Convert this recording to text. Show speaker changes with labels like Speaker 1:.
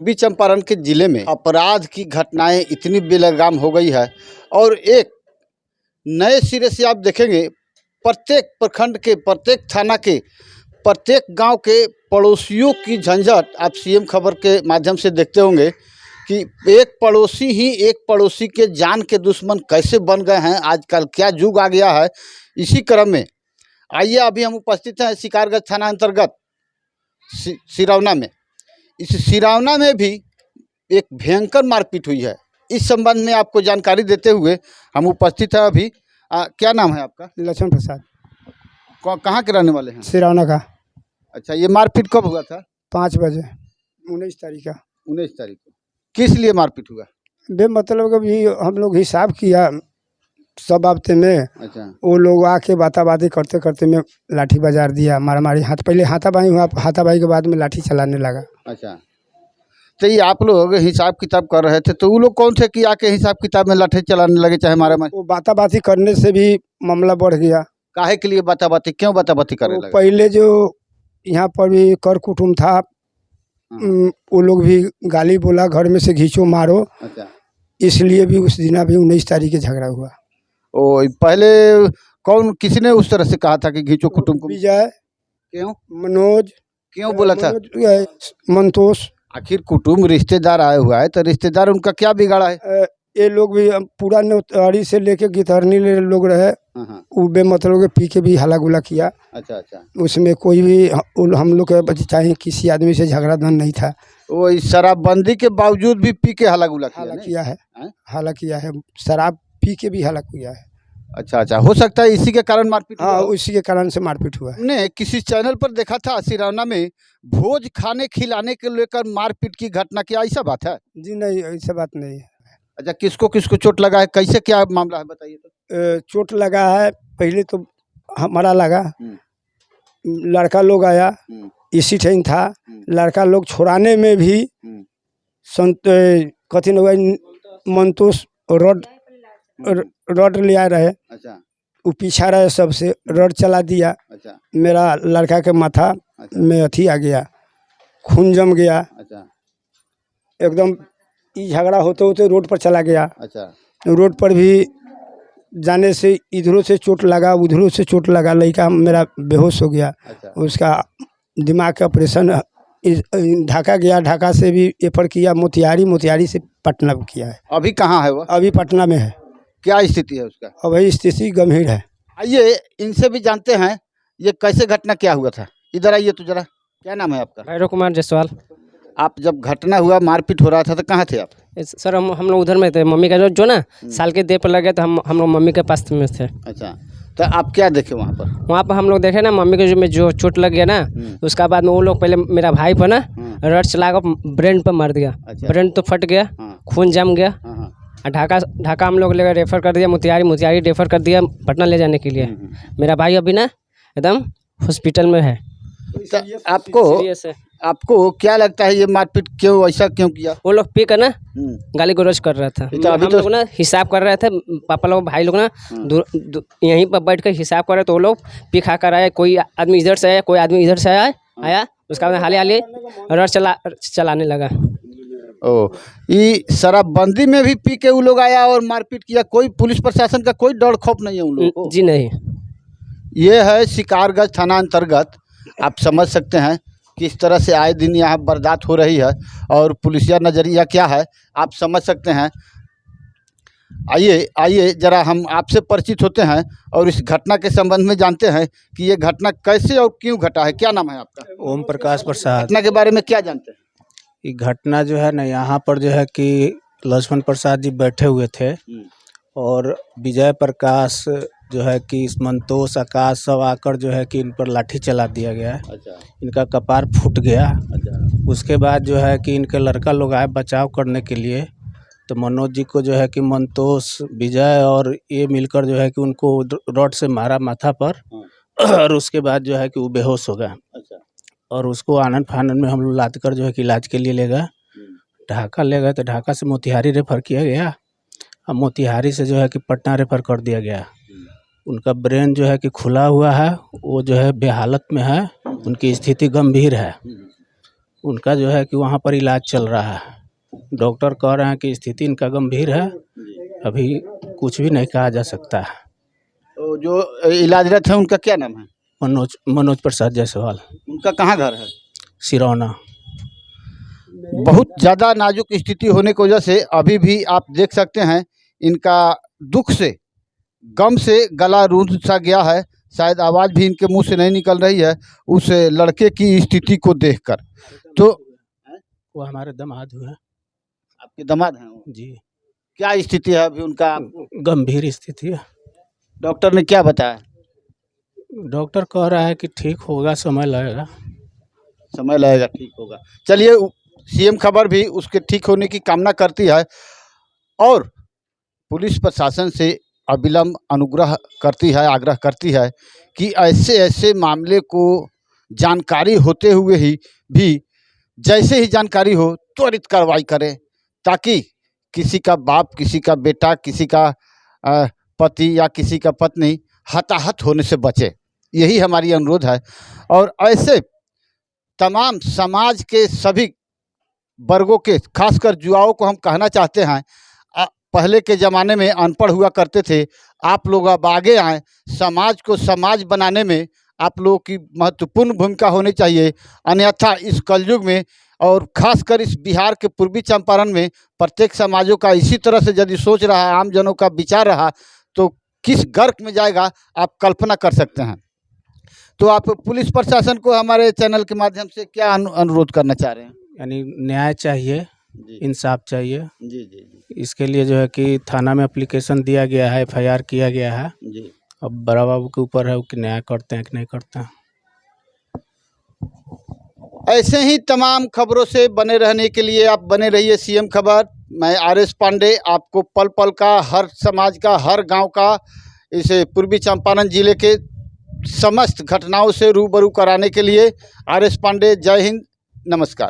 Speaker 1: पूर्वी चंपारण के जिले में अपराध की घटनाएं इतनी बेलगाम हो गई है और एक नए सिरे से आप देखेंगे प्रत्येक प्रखंड के, प्रत्येक थाना के, प्रत्येक गांव के पड़ोसियों की झंझट आप सीएम खबर के माध्यम से देखते होंगे कि एक पड़ोसी ही एक पड़ोसी के जान के दुश्मन कैसे बन गए हैं। आजकल क्या युग आ गया है। इसी क्रम में आइए अभी हम उपस्थित हैं शिकारगंज थाना अंतर्गत सिरौना में। इस सिरौना में भी एक भयंकर मारपीट हुई है। इस संबंध में आपको जानकारी देते हुए हम उपस्थित हैं अभी। क्या नाम है आपका?
Speaker 2: लक्ष्मण प्रसाद।
Speaker 1: कहाँ के रहने वाले हैं?
Speaker 2: सिरौना का।
Speaker 1: अच्छा, ये मारपीट कब हुआ था?
Speaker 2: 5 बजे 19 तारीख का।
Speaker 1: 19 तारीख को किस लिए मारपीट हुआ?
Speaker 2: मतलब कभी हम लोग हिसाब किया सब हफ्ते में।
Speaker 1: अच्छा,
Speaker 2: वो लोग आके बाताबाती करते करते में लाठी बाजार दिया, मारामारी, पहले हाथापाई हुआ, हाथापाई के बाद में लाठी चलाने लगा।
Speaker 1: अच्छा, तो ये आप लोग हिसाब किताब कर रहे थे तो वो लोग कौन थे कि आके हिसाब किताब में लाठी चलाने लगे चाहे मारामारी?
Speaker 2: वो बाताबाती करने से भी मामला बढ़ गया।
Speaker 1: काहे के लिए बाताबाती, क्यों बाताबाती करने लगे?
Speaker 2: पहले जो यहाँ पर भी कर कुटुम था, वो लोग भी गाली बोला, घर में से घींचो मारो।
Speaker 1: अच्छा,
Speaker 2: इसलिए भी उस दिन भी 19 तारीख के झगड़ा हुआ।
Speaker 1: ओ, पहले कौन, किसी ने उस तरह से कहा था कि घींचो कुटुंब को?
Speaker 2: विजय,
Speaker 1: क्यों,
Speaker 2: मनोज,
Speaker 1: क्यों बोला था?
Speaker 2: मंतोष।
Speaker 1: आखिर कुटुंब रिश्तेदार आया हुआ है तो रिश्तेदार उनका क्या बिगाड़ा है?
Speaker 2: ये लोग भी पूरा नौतारी से लेके गितरनी ले लोग रहे, वो बेमतलब के पी के भी हल्ला गुला किया।
Speaker 1: अच्छा अच्छा,
Speaker 2: उसमें कोई भी हम लोग के चाहे किसी आदमी से झगड़ा धन नहीं था।
Speaker 1: वो इस शराबबंदी के बावजूद भी पी के हल्ला गुला
Speaker 2: किया है, हल्ला किया है, शराब पी के भी हल्ला किया है।
Speaker 1: अच्छा अच्छा, हो सकता है इसी के कारण मारपीट हुआ।
Speaker 2: हाँ, उसी के कारण से मारपीट हुआ।
Speaker 1: हमने किसी चैनल पर देखा था सिरौना में भोज खाने खिलाने के लेकर मारपीट की घटना, क्या ऐसा बात है?
Speaker 2: जी नहीं, ऐसा बात नहीं है।
Speaker 1: अच्छा, किसको किसको चोट लगा है, कैसे क्या मामला है बताइए तो।
Speaker 2: चोट लगा है, पहले तो हमारा लगा, लड़का लोग आया, इसी टाइम था, लड़का लोग छोड़ाने में भी संत कथी हुआ, मंतोष रॉड ले आए रहे।
Speaker 1: अच्छा,
Speaker 2: वो पीछा रहे, सबसे रॉड चला दिया।
Speaker 1: अच्छा,
Speaker 2: मेरा लड़का के माथा में अथी आ गया, खून जम गया।
Speaker 1: अच्छा,
Speaker 2: एकदम ये झगड़ा होते होते रोड पर चला गया।
Speaker 1: अच्छा,
Speaker 2: रोड पर भी जाने से इधरों से चोट लगा, उधरों से चोट लगा, लड़का मेरा बेहोश हो गया।
Speaker 1: अच्छा,
Speaker 2: उसका दिमाग का ऑपरेशन ढाका गया, ढाका से भी रेफर किया मोतिहारी, मोतिहारी से पटना किया है।
Speaker 1: अभी कहाँ है वो?
Speaker 2: अभी पटना में है।
Speaker 1: क्या स्थिति है उसका?
Speaker 2: अभी स्थिति गंभीर है।
Speaker 1: आइए इनसे भी जानते हैं ये कैसे घटना क्या हुआ था। इधर आइए तो जरा। क्या नाम है आपका?
Speaker 3: भैरव कुमार जायसवाल।
Speaker 1: आप जब घटना हुआ, मारपीट हो रहा था तो कहाँ थे आप?
Speaker 3: सर हम लोग उधर में थे, मम्मी का जो ना साल के देह पर लगे तो हम लोग मम्मी के पास में थे।
Speaker 1: अच्छा, तो आप क्या देखे वहाँ पर?
Speaker 3: वहाँ पर हम लोग देखे ना मम्मी के जो चोट लग गया ना, उसका बाद में वो लोग पहले मेरा भाई पर ना रड चला कर ब्रेन पर मार दिया।
Speaker 1: अच्छा,
Speaker 3: ब्रेन तो फट गया, खून जम गया। ढाका हम लोग लेकर रेफर कर दिया, मोतिहारी रेफर कर दिया पटना ले जाने के लिए। मेरा भाई अभी ना एकदम हॉस्पिटल में है।
Speaker 1: तो आपको क्या लगता है ये मारपीट क्यों, ऐसा क्यों किया?
Speaker 3: वो लोग पी कर ना गाली गलौज कर रहा था। तो अभी हम लोग ना हिसाब कर रहे थे, पापा लोग भाई लोग ना यहीं पर बैठ कर हिसाब कर रहे, तो वो लोग पी खा कर आए। कोई आदमी इधर से आया, कोई आदमी इधर से आया। उसका बाद हाले रड चलाने लगा।
Speaker 1: ओ, ये शराबबंदी में भी पी के वो लोग आया और मारपीट किया। कोई पुलिस प्रशासन का कोई डर खौफ नहीं है उन लोगों को?
Speaker 3: जी नहीं।
Speaker 1: ये है शिकारगंज थाना अंतर्गत। आप समझ सकते हैं किस तरह से आए दिन यहाँ बर्दाश्त हो रही है और पुलिसिया नज़रिया क्या है, आप समझ सकते हैं। आइए जरा हम आपसे परिचित होते हैं और इस घटना के संबंध में जानते हैं कि ये घटना कैसे और क्यों घटा है। क्या नाम है आपका?
Speaker 4: ओम प्रकाश प्रसाद।
Speaker 1: घटना के बारे में क्या जानते हैं?
Speaker 4: ये घटना जो है ना, यहाँ पर जो है कि लक्ष्मण प्रसाद जी बैठे हुए थे और विजय प्रकाश जो है कि संतोष, आकाश सब आकर जो है कि इन पर लाठी चला दिया गया।
Speaker 1: अच्छा,
Speaker 4: इनका कपार फूट गया।
Speaker 1: अच्छा,
Speaker 4: उसके बाद जो है कि इनके लड़का लोग आए बचाव करने के लिए, तो मनोज जी को जो है कि मंतोष, विजय और ये मिलकर जो है कि उनको रॉड से मारा माथा पर और उसके बाद जो है कि वो बेहोश हो गया।
Speaker 1: अच्छा,
Speaker 4: और उसको आनंद फानंद में हम लोग लाद कर जो है कि इलाज के लिए ले गए। ढाका ले गए तो ढाका से मोतिहारी रेफर किया गया। अब मोतिहारी से जो है कि पटना रेफर कर दिया गया। उनका ब्रेन जो है कि खुला हुआ है, वो जो है बेहालत में है, उनकी स्थिति गंभीर है। उनका जो है कि वहाँ पर इलाज चल रहा है। डॉक्टर कह रहे हैं कि स्थिति इनका गंभीर है, अभी कुछ भी नहीं कहा जा सकता है।
Speaker 1: तो जो इलाजरत है उनका क्या नाम है?
Speaker 4: मनोज प्रसाद जायसवाल,
Speaker 1: उनका कहाँ घर है?
Speaker 4: सिरौना।
Speaker 1: बहुत ज़्यादा नाजुक स्थिति होने की वजह से अभी भी आप देख सकते हैं इनका दुख से, गम से गला रूंध सा गया है। शायद आवाज़ भी इनके मुंह से नहीं निकल रही है उस लड़के की स्थिति को देखकर। तो
Speaker 4: वो हमारे दामाद हुए हैं।
Speaker 1: आपके दामाद हैं वो?
Speaker 4: जी,
Speaker 1: क्या स्थिति है अभी उनका?
Speaker 4: गंभीर स्थिति है।
Speaker 1: डॉक्टर ने क्या बताया?
Speaker 4: डॉक्टर कह रहा है कि ठीक होगा, समय लगेगा।
Speaker 1: समय लगेगा, ठीक होगा। चलिए, सीएम खबर भी उसके ठीक होने की कामना करती है और पुलिस प्रशासन से अविलंब अनुग्रह करती है, आग्रह करती है कि ऐसे ऐसे मामले को जानकारी होते हुए ही भी जैसे ही जानकारी हो त्वरित कार्रवाई करें, ताकि किसी का बाप, किसी का बेटा, किसी का पति या किसी का पत्नी हताहत होने से बचे। यही हमारी अनुरोध है। और ऐसे तमाम समाज के सभी वर्गों के, खासकर युवाओं को हम कहना चाहते हैं, पहले के ज़माने में अनपढ़ हुआ करते थे, आप लोग अब आगे आएँ। समाज को समाज बनाने में आप लोगों की महत्वपूर्ण भूमिका होनी चाहिए। अन्यथा इस कलयुग में और खासकर इस बिहार के पूर्वी चंपारण में प्रत्येक समाजों का इसी तरह से यदि सोच रहा है, आम जनों का विचार रहा, तो किस गर्क में जाएगा आप कल्पना कर सकते हैं। तो आप पुलिस प्रशासन को हमारे चैनल के माध्यम से क्या अनुरोध करना चाह रहे हैं?
Speaker 4: यानी न्याय चाहिए, इंसाफ चाहिए।
Speaker 1: जी जी जी।
Speaker 4: इसके लिए जो है कि थाना में एप्लीकेशन दिया गया है, FIR किया गया है।
Speaker 1: जी।
Speaker 4: अब बड़ा बाबू के ऊपर है वो कि न्याय करते हैं कि नहीं करते हैं।
Speaker 1: ऐसे ही तमाम खबरों से बने रहने के लिए आप बने रहिए सीएम खबर। मैं RS पांडे आपको पल पल का, हर समाज का, हर गांव का, इस पूर्वी चंपारण जिले के समस्त घटनाओं से रूबरू कराने के लिए RS पांडे। जय हिंद, नमस्कार।